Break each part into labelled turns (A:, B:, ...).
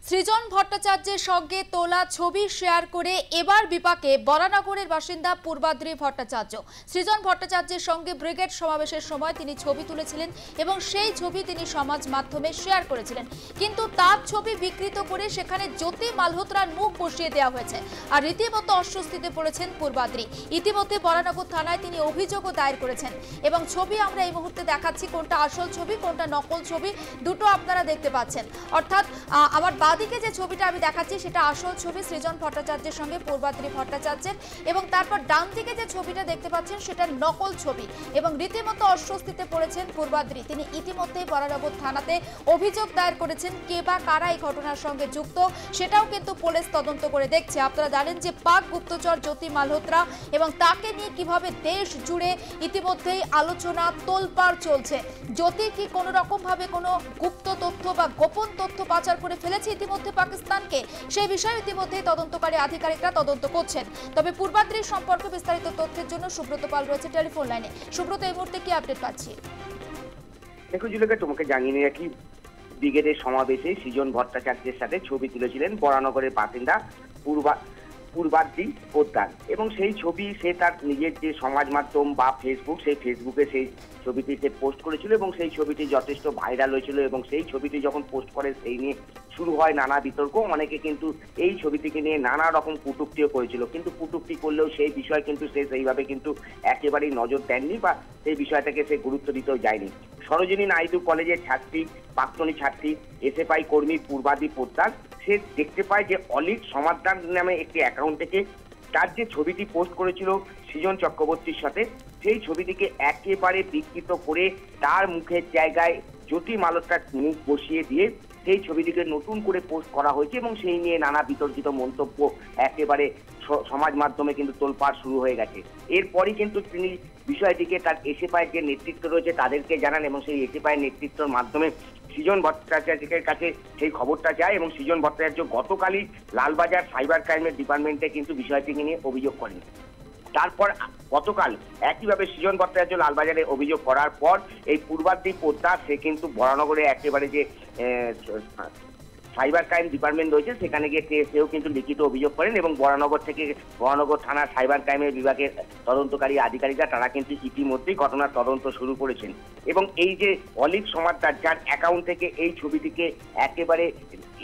A: সৃজন ভট্টাচার্যের সঙ্গে তোলা ছবি শেয়ার করে এবার বিপাকে বরানগরের বাসিন্দা পূর্বাদ্রি ভট্টাচার্য। সৃজন ভট্টাচার্যের সঙ্গে ব্রিগেড সমাবেশের সময় তিনি ছবি তুলেছিলেন এবং সেই ছবি তিনি সমাজ মাধ্যমে শেয়ার করেছিলেন, কিন্তু তার ছবি বিকৃত করে সেখানে জ্যোতি মালহোত্রার মুখ বসিয়ে দেওয়া হয়েছে আর রীতিমতো অস্বস্তিতে পড়েছেন পূর্বাদ্রি। ইতিমধ্যে বরানগর থানায় তিনি অভিযোগও দায়ের করেছেন এবং ছবি আমরা এই মুহূর্তে দেখাচ্ছি, কোনটা আসল ছবি কোনটা নকল ছবি দুটো আপনারা দেখতে পাচ্ছেন। অর্থাৎ আমার বাদিকে যে ছবিটা আমি দেখাচ্ছি সেটা আসল ছবি সৃজন ভট্টাচার্যের সঙ্গে পূর্বাদ্রি ভট্টাচার্যের, এবং তারপর ডান দিকে যে ছবিটা দেখতে পাচ্ছেন সেটা নকল ছবি এবং রীতিমতো অস্বস্তিতে পড়েছেন পূর্বাদ্রি। তিনি ইতিমধ্যেই বরানগর থানাতে অভিযোগ দায়ের করেছেন। কে বা কারা এই ঘটনার সঙ্গে যুক্ত সেটাও কিন্তু পুলিশ তদন্ত করে দেখছে। আপনারা জানেন যে পাক গুপ্তচর জ্যোতি মালহোত্রা এবং তাকে নিয়ে কিভাবে দেশ জুড়ে ইতিমধ্যেই আলোচনা তোলপাড় চলছে। জ্যোতি কি কোনো রকম ভাবে কোনো গুপ্ত তথ্য বা গোপন তথ্য পাচার করে ফেলেছে ইতিমধ্যে পাকিস্তানকে, সেই বিষয়ে ইতিমধ্যেই তদন্তকারী আধিকারিকরা তদন্ত করছেন। তবে পূর্বাদ্রির সম্পর্কে বিস্তারিত তথ্যের জন্য সুব্রত পাল রয়েছে টেলিফোন লাইনে। সুব্রত, এই মুহূর্তে কি আপডেট পাচ্ছি?
B: দেখো জুলেখা, তোমাকে জানিয়ে নিয়ে রাখি, ব্রিগেডের সমাবেশে সৃজন ভট্টাচার্যের সাথে ছবি তুলেছিলেন বরানগরের বাসিন্দা পূর্বাদ্রি পোদ্দার, এবং সেই ছবি সে তার নিজের যে সমাজ মাধ্যম বা ফেসবুক, সেই ফেসবুকে সেই ছবিটি সে পোস্ট করেছিল এবং সেই ছবিটি যথেষ্ট ভাইরাল হয়েছিল। এবং সেই ছবিটি যখন পোস্ট করে সেই নিয়ে শুরু হয় নানা বিতর্ক। অনেকে কিন্তু এই ছবিটিকে নিয়ে নানা রকম কটূক্তিও করেছিল, কিন্তু কটূক্তি করলেও সেই বিষয় কিন্তু সে সেইভাবে কিন্তু একেবারেই নজর দেননি বা সেই বিষয়টাকে সে গুরুত্ব দিতেও যায়নি। সরোজিনী নাইডু কলেজের ছাত্রী, প্রাক্তনী ছাত্রী, এসএফআই কর্মী পূর্বাদ্রি পোদ্দার, সে দেখতে পায় যে অলিক সমাদার নামে একটি অ্যাকাউন্ট থেকে তার যে ছবিটি পোস্ট করেছিল সৃজন চক্রবর্তীর সাথে, সেই ছবিটিকে একেবারে বিকৃত করে তার মুখের জায়গায় জ্যোতি মালহোত্রার মুখ বসিয়ে দিয়ে সেই ছবিটিকে নতুন করে পোস্ট করা হয়েছে এবং সেই নিয়ে নানা বিতর্কিত মন্তব্য একেবারে সমাজ মাধ্যমে কিন্তু তোলপাড় শুরু হয়ে গেছে। এরপরই কিন্তু তিনি বিষয়টিকে তার এসএফআইয়ের যে নেতৃত্ব রয়েছে তাদেরকে জানান এবং সেই এসএফআইয়ের নেতৃত্বের মাধ্যমে সৃজন ভট্টাচার্যের কাছে সেই খবরটা যায় এবং সৃজন ভট্টাচার্য গতকালই লালবাজার সাইবার ক্রাইমের ডিপার্টমেন্টে কিন্তু বিষয়টিকে নিয়ে অভিযোগ করেন। তারপর গতকাল একইভাবে সৃজন ভট্টাচার্য লালবাজারে অভিযোগ করার পর এই পূর্বাদ্রি পোদ্দার সে কিন্তু বরানগরে একেবারে যে সাইবার ক্রাইম ডিপার্টমেন্ট রয়েছে সেখানে গিয়ে সেও কিন্তু লিখিত অভিযোগ করেন এবং বরানগর থানার সাইবার ক্রাইমের বিভাগের তদন্তকারী আধিকারিকরা তারা কিন্তু ইতিমধ্যেই ঘটনার তদন্ত শুরু করেছেন। এবং এই যে অলিক সমাদার যার অ্যাকাউন্ট থেকে এই ছবিটিকে একেবারে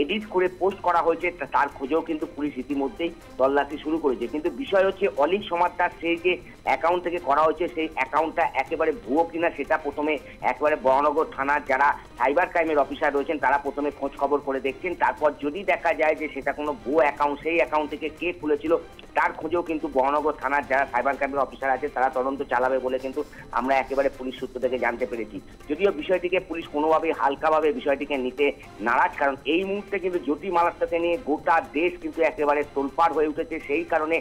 B: এডিট করে পোস্ট করা হয়েছে তার খোঁজেও কিন্তু পুলিশ ইতিমধ্যেই তল্লাশি শুরু করেছে। কিন্তু বিষয় হচ্ছে অলিক সমাদার সেই যে অ্যাকাউন্ট থেকে করা হয়েছে সেই অ্যাকাউন্টটা একেবারে ভুয়ো কিনা সেটা প্রথমে একেবারে বরানগর থানার যারা সাইবার ক্রাইমের অফিসার রয়েছেন তারা প্রথমে খোঁজ খবর করে দেখছেন। তারপর যদি দেখা যায় যে সেটা কোনো ভুয়ো অ্যাকাউন্ট, সেই অ্যাকাউন্ট থেকে কে খুলেছিল তার খোঁজেও কিন্তু বরানগর থানার যারা সাইবার ক্রাইমের অফিসার আছে তারা তদন্ত চালাবে বলে কিন্তু আমরা একেবারে পুলিশ সূত্র থেকে জানতে পেরেছি। যদিও বিষয়টিকে পুলিশ কোনোভাবেই হালকাভাবে বিষয়টিকে নিতে নারাজ, কারণ এই মুহূর্তে কিন্তু জ্যোতি মালহোত্রাকে নিয়ে গোটা দেশ কিন্তু একেবারে তোলপাড় হয়ে উঠেছে। সেই কারণে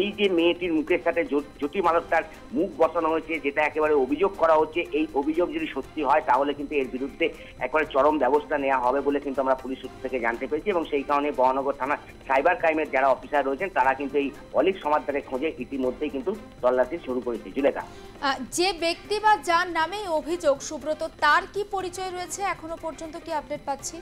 B: এই যে মেয়েটির মুখের সাথে জ্যোতি মালহোত্রার মুখ বসানো হয়েছে, যেটা একেবারে অভিযোগ করা হচ্ছে, এই অভিযোগ যদি সত্যি হয় তাহলে কিন্তু এর বিরুদ্ধে একেবারে চরম ব্যবস্থা নেওয়া হবে বলে কিন্তু আমরা পুলিশ সূত্র থেকে জানতে পেরেছি। এবং সেই কারণে বরানগর থানা সাইবার ক্রাইমের যারা অফিসার রয়েছেন তারা কিন্তু এই অলিক সমাদারের খোঁজে ইতিমধ্যেই কিন্তু তল্লাশি শুরু করেছে। জুলেখা,
A: যে ব্যক্তি বা যার নামে অভিযোগ সুব্রত, তার কি পরিচয় রয়েছে এখনো পর্যন্ত কি আপডেট পাচ্ছি?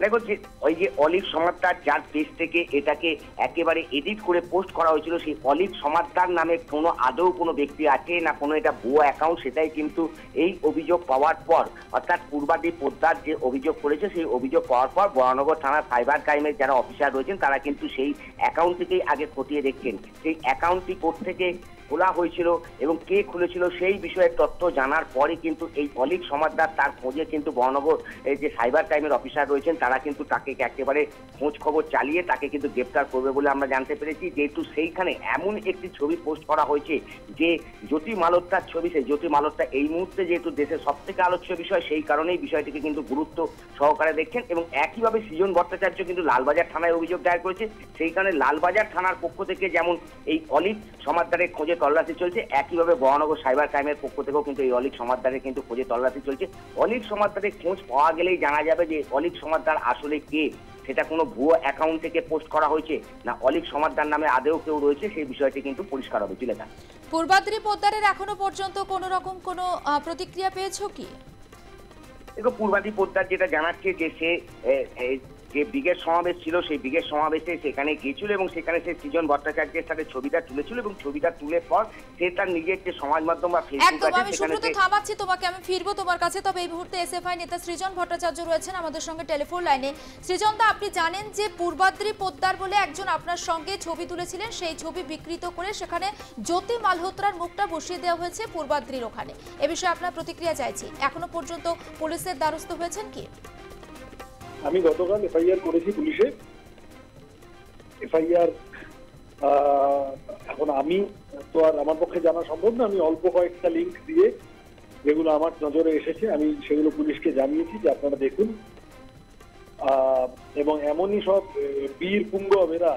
B: দেখো, যে ওই যে অলিক সমাদার যার পেজ থেকে এটাকে একেবারে এডিট করে পোস্ট করা হয়েছিল সেই অলিক সমাদার নামে কোনো আদৌ কোনো ব্যক্তি আছে না কোনো এটা ভুয়ো অ্যাকাউন্ট, সেটাই কিন্তু এই অভিযোগ পাওয়ার পর, অর্থাৎ পূর্বাদ্রি পোদ্দার যে অভিযোগ করেছে সেই অভিযোগ পাওয়ার পর বরানগর থানার সাইবার ক্রাইমের যারা অফিসার রয়েছেন তারা কিন্তু সেই অ্যাকাউন্ট থেকেই আগে খতিয়ে দেখছেন সেই অ্যাকাউন্টটি কোত্থেকে খোলা হয়েছিল এবং কে খুলেছিল সেই বিষয়ে তথ্য জানার পরে কিন্তু এই অলিক সমাদার তার খোঁজে কিন্তু বরানগর যে সাইবার ক্রাইমের অফিসার রয়েছেন তারা কিন্তু তাকে একেবারে খোঁজ খবর চালিয়ে তাকে কিন্তু গ্রেপ্তার করবে বলে আমরা জানতে পেরেছি। যেহেতু সেইখানে এমন একটি ছবি পোস্ট করা হয়েছে যে জ্যোতি মালহোত্রার ছবি, সেই জ্যোতি মালহোত্রা এই মুহূর্তে যেহেতু দেশের সব থেকে আলোচ্য বিষয় সেই কারণেই বিষয়টিকে কিন্তু গুরুত্ব সহকারে দেখছেন। এবং একইভাবে সৃজন ভট্টাচার্য কিন্তু লালবাজার থানায় অভিযোগ দায়ের করেছে, সেই কারণে লালবাজার থানার পক্ষ থেকে যেমন এই অলিক সমাদারের খোঁজে তল্লাশি চলছে, একইভাবে বরানগর সাইবার ক্রাইমের পক্ষ থেকেও কিন্তু এই অলিক সমাদারের কিন্তু খোঁজে তল্লাশি চলছে। অলিক সমাদারের খোঁজ পাওয়া গেলেই জানা যাবে যে অলিক সমাদার আসলে কে, সেটা কোনো ভুয়ো অ্যাকাউন্ট থেকে পোস্ট করা হয়েছে না অলিক সমাদার নামে আদেও কেউ রয়েছে, সেই বিষয়টি কিন্তু পরিষ্কার হবে। জুলেখা,
A: পূর্বাদ্রি পোদ্দারের এখনো পর্যন্ত কোনো রকম কোনো প্রতিক্রিয়া পেয়েছো কি?
B: দেখো, পূর্বাদ্রি পোদ্দার যেটা জানাচ্ছে যে সে যে ব্রিগেড সমাবেশ ছিল সেই ব্রিগেড সমাবেশে সেখানে গিয়েছিল এবং সেখানে সে সৃজন ভট্টাচার্যের সাথে ছবিটা তুলেছিল এবং ছবিটা তুলে পর সে তার নিজের যে সমাজ মাধ্যম বা ফেসবুক
A: একদম,
B: আছে
A: আমি
B: সেখানে
A: সুব্রত থামাচ্ছি তোমাকে, আমি ফিরবো তোমার কাছে। তবে এই মুহূর্তে এসএফআই নেতা সৃজন ভট্টাচার্য রয়েছেন আমাদের সঙ্গে টেলিফোন লাইনে। সৃজন দা, আপনি জানেন যে পূর্বাদ্রি পোদ্দার বলে একজন আপনার সঙ্গে ছবি তুলেছিলেন, সেই ছবি বিকৃত করে সেখানে জ্যোতি মালহোত্রার মুখটা বসিয়ে দেওয়া হয়েছে পূর্বাদ্রির ওখানে। এ বিষয়ে আপনার প্রতিক্রিয়া চাইছি। এখনো পর্যন্ত পুলিশের দ্বারস্থ হয়েছেন কি?
C: আমি গতকাল এফআইআর করেছি পুলিশে। এফআইআর এখন আমি তো আর আমার পক্ষে জানা সম্ভব না, আমি অল্প কয়েকটা লিঙ্ক দিয়ে যেগুলো আমার নজরে এসেছে আমি সেগুলো পুলিশকে জানিয়েছি যে আপনারা দেখুন। এবং এমনই সব বীর পুঙ্গব এরা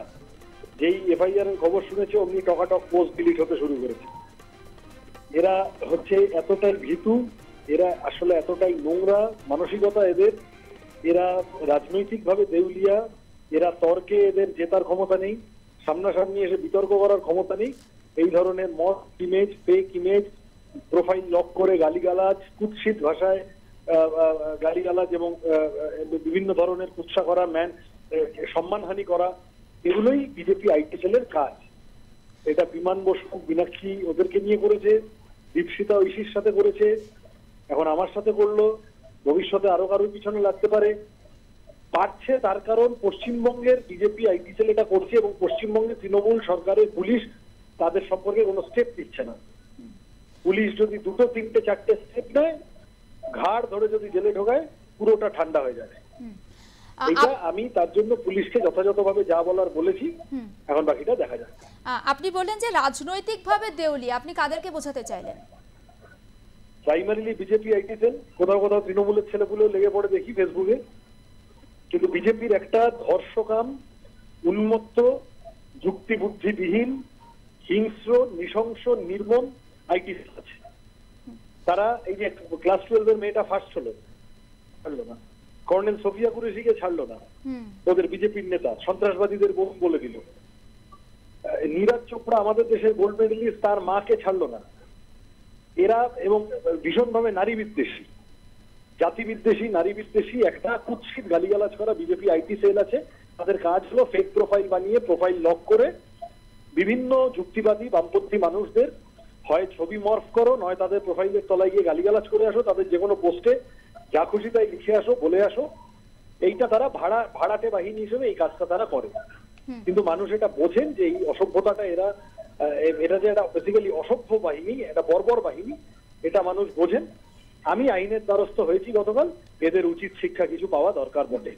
C: যেই এফআইআর এর খবর শুনেছে অমনি টকাটক পোস্ট ডিলিট হতে শুরু করেছে। এরা হচ্ছে এতটাই ভীতু, এরা আসলে এতটাই নোংরা মানসিকতা এদের, এরা রাজনৈতিকভাবে দেউলিয়া, এরা তর্কে এদের জেতার ক্ষমতা নেই, সামনাসামনি এসে বিতর্ক করার ক্ষমতা নেই। এই ধরনের mod image, fake image, profile lock করে গালিগালাজ, কুৎসিত ভাষায় গালিগালাজ এবং বিভিন্ন ধরনের কুৎসা করা, সম্মানহানি করা, এগুলোই বিজেপি আইটি সেলের কাজ। এটা বিমান বসু, মীনাক্ষী ওদেরকে নিয়ে করেছে, দীপশিতা ঐশীর সাথে করেছে, এখন আমার সাথে করলো, ভবিষ্যতে আরো কারোর পিছনে লাগতে পারে। পারছে তার কারণ পশ্চিমবঙ্গের বিজেপি আইটি সেল এটা করছে এবং পশ্চিমবঙ্গের তৃণমূল সরকারের পুলিশ তাদের সম্পর্কে কোনো স্টেপ নিচ্ছে না। পুলিশ যদি দুটো তিনটে চারটে স্টেপ নেয়, ঘাড় ধরে যদি জেলে ঢোকায়, পুরোটা ঠান্ডা হয়ে যাবে। এটা আমি তার জন্য পুলিশকে যথাযথভাবে যা বলার বলেছি, এখন বাকিটা দেখা যাক।
A: আপনি বললেন যে রাজনৈতিকভাবে দেউলি, আপনি কাদেরকে বোঝাতে চাইলেন?
C: প্রাইমারিলি বিজেপি আইটি সেল, কোথাও কোথাও তৃণমূলের ছেলেগুলো লেগে পড়ে দেখি ফেসবুকে, কিন্তু বিজেপির একটা ধর্ষকাম, উন্মত্ত, যুক্তিবুদ্ধিবিহীন, হিংস্র, নৃশংস, নির্মম আইটি সেল আছে। তারা এই যে ক্লাস 12 এর মেয়েটা ফার্স্ট হলো, ছাড়লো না, কর্নেল সোফিয়া কুরেশিকে ছাড়লো না, ওদের বিজেপির নেতা সন্ত্রাসবাদীদের বলে দিল। নীরাজ চোপড়া আমাদের দেশের গোল্ড মেডেলিস্ট, তার মাকে ছাড়লো না। এরা এবং ভীষণভাবে নারী বিদ্বেষী, জাতি বিদ্বেষী, নারী বিদ্বেষী একটা কুৎসিত গালিগালাজ করা বিজেপি আইটি সেল আছে। তাদের কাজ হলো ফেক প্রোফাইল বানিয়ে, প্রোফাইল লক করে বিভিন্ন যুক্তিবাদী বামপন্থী মানুষদের হয় ছবি মর্ফ করো, নয় তাদের প্রোফাইলের তলায় গিয়ে গালিগালাজ করে আসো, তাদের যে কোনো পোস্টে যা খুশি তাই লিখে আসো, বলে আসো। এইটা তারা ভাড়াটে বাহিনী হিসেবে এই কাজটা তারা করে। কিন্তু মানুষ এটা বোঝেন যে এই অসভ্যতাটা এটা যে একটা বেসিক্যালি অসভ্য বাহিনী, এটা বর্বর বাহিনী, এটা মানুষ বোঝেন। আমি আইনের দ্বারস্থ হয়েছি গতকাল, এদের উচিত শিক্ষা কিছু পাওয়া দরকার বটে।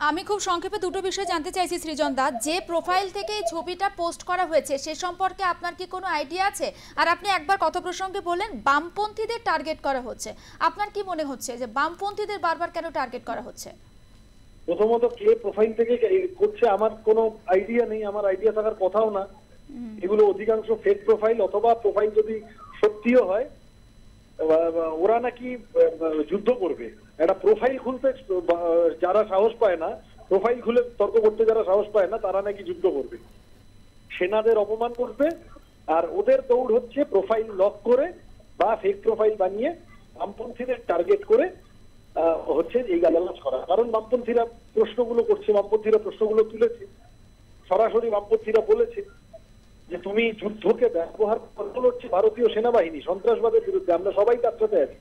A: আমি খুব সংক্ষেপে দুটো বিষয় জানতে চাইছি সৃজন দা। যে প্রোফাইল থেকে এই ছবিটা পোস্ট করা হয়েছে সে সম্পর্কে আপনার কি কোনো আইডিয়া আছে? আর আপনি একবার কথা প্রসঙ্গে বললেন বামপন্থীদের টার্গেট করা হচ্ছে, আপনার কি মনে হচ্ছে যে বামপন্থীদের বারবার কেন টার্গেট করা হচ্ছে?
C: প্রথমত কে প্রোফাইল থেকে করছে আমার কোনো আইডিয়া নেই, আমার আইডিয়া থাকার কথাও না। এগুলো অধিকাংশ ফেক প্রোফাইল, অথবা প্রোফাইল যদি সত্যিও হয় ওরা নাকি যুদ্ধ করবে। একটা প্রোফাইল খুলতে যারা সাহস পায় না, প্রোফাইল খুলে তর্ক করতে যারা সাহস পায় না, তারা নাকি যুদ্ধ করবে, সেনাদের অপমান করবে। আর ওদের দৌড় হচ্ছে প্রোফাইল লক করে বা ফেক প্রোফাইল বানিয়ে বামপন্থীদের টার্গেট করে হচ্ছে এই গালাগালাজ করা। কারণ বামপন্থীরা প্রশ্নগুলো করছে, বামপন্থীরা প্রশ্নগুলো তুলেছে, সরাসরি বামপন্থীরা বলেছে যে তুমি যুদ্ধকে ব্যবহার করতে হচ্ছে ভারতীয় সেনাবাহিনী সন্ত্রাসবাদের বিরুদ্ধে, আমরা সবাই তার সাথে আছি।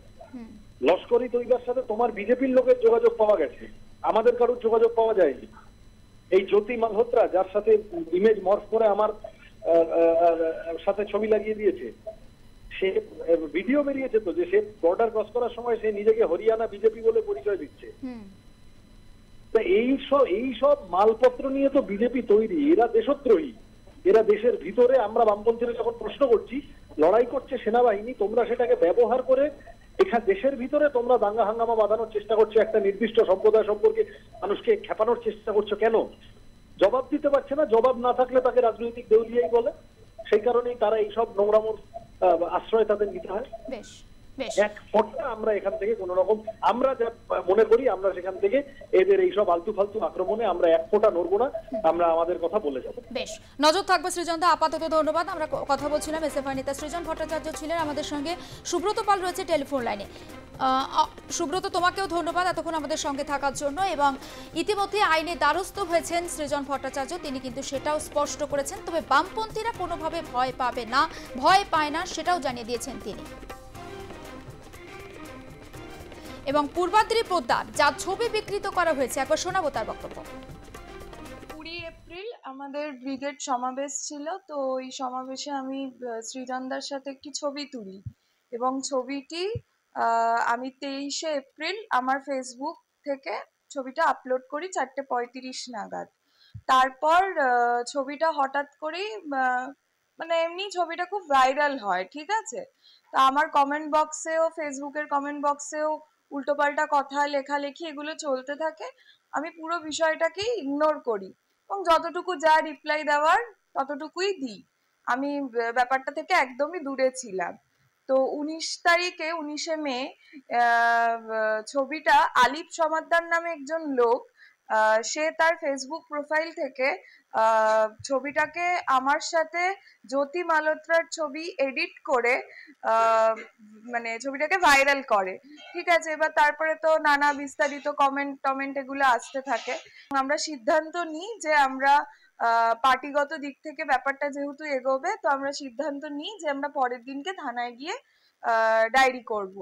C: লস্করি তৈবার সাথে তোমার বিজেপির লোকের যোগাযোগ পাওয়া গেছে, আমাদের কারোর যোগাযোগ পাওয়া যায়নি। এই জ্যোতি মালহোত্রা যার সাথে ইমেজ মর্ফ করে আমার সাথে ছবি লাগিয়ে দিয়েছে, সে ভিডিও বেরিয়েছে তো যে সে বর্ডার ক্রস করার সময় সে নিজেকে হরিয়ানা বিজেপি বলে পরিচয় দিচ্ছে। তো এই সব মালপত্র নিয়ে তো বিজেপি তৈরি, এরা দেশদ্রোহী, এরা দেশের ভিতরে। আমরা বামপন্থীরা যখন প্রশ্ন করছি, লড়াই করছে সেনাবাহিনী, তোমরা সেটাকে ব্যবহার করে এখানে দেশের ভিতরে তোমরা দাঙ্গা হাঙ্গামা বাঁধানোর চেষ্টা করছো, একটা নির্দিষ্ট সম্প্রদায় সম্পর্কে মানুষকে খেপানোর চেষ্টা করছো কেন? জবাব দিতে পারছে না, জবাব না থাকলে তাকে রাজনৈতিক দেউলিয়াই বলে। সেই কারণেই তারা এইসব নোংরামোর আশ্রয় তাদের নিতে হয়।
A: বেশ, বেশ।
C: এক ফোঁটা আমরা এখান থেকে কোন রকম, আমরা যা মনে করি আমরা সেখান থেকে এদের এইসব আলতু ফালতু আক্রমণে আমরা এক ফোঁটা নড়বো না, আমরা আমাদের কথা বলে যাবো।
A: বেশ, নজর থাকবে সৃজন দা। আপাতত ধন্যবাদ। আমরা কথা বলছিলাম এসএফআই নেতা সৃজন ভট্টাচার্য ছিলেন আমাদের সঙ্গে। সুব্রত পাল রয়েছে টেলিফোন লাইনে। সুব্রত, তোমাকেও ধন্যবাদ এতক্ষণ আমাদের সঙ্গে থাকার জন্য। এবং ইতিমধ্যে আইনে দ্বারস্থ হয়েছেন সৃজন ভট্টাচার্য, তিনি কিন্তু সেটাও স্পষ্ট করেছেন। তবে বামপন্থীরা কোনোভাবে ভয় পাবে না, ভয় পায় না, সেটাও জানিয়ে দিয়েছেন তিনি। এবং পূর্বাদ্রি পোদ্দার যার ছবি বিকৃত করা হয়েছে, একবার শোনাবো তার বক্তব্য।
D: 20 এপ্রিল আমাদের ব্রিগেড সমাবেশ ছিল, তো ওই সমাবেশে আমি সৃজনদার সাথে একটি ছবি তুলি এবং ছবিটি আমি 23শে এপ্রিল আমার ফেসবুক থেকে ছবিটা আপলোড করি 4:35 নাগাদ। তারপর ছবিটা হঠাৎ করেই মানে এমনি ছবিটা খুব ভাইরাল হয়, ঠিক আছে। তা আমার কমেন্ট বক্সেও, ফেসবুকের কমেন্ট বক্সেও উল্টোপাল্টা কথা, লেখালেখি এগুলো চলতে থাকে। আমি পুরো বিষয়টাকে ইগনোর করি এবং যতটুকু যা রিপ্লাই দেওয়ার ততটুকুই দিই। আমি ব্যাপারটা থেকে একদমই দূরে ছিলাম। তো 19শে মে ছবিটা আলিফ সমাদ্দার নামে একজন লোক, সে তার ফেসবুক প্রোফাইল থেকে ছবিটাকে আমার সাথে জ্যোতি মালহোত্রার ছবি এডিট করে মানে ছবিটাকে ভাইরাল করে, ঠিক আছে। এবার তারপরে তো নানা বিস্তারিত কমেন্ট এগুলো আসতে থাকে। আমরা সিদ্ধান্ত নিই যে আমরা পার্টিগত দিক থেকে ব্যাপারটা যেহেতু এগোবে, তো আমরা সিদ্ধান্ত নিই যে আমরা পরের দিনকে থানায় গিয়ে ডায়েরি করব।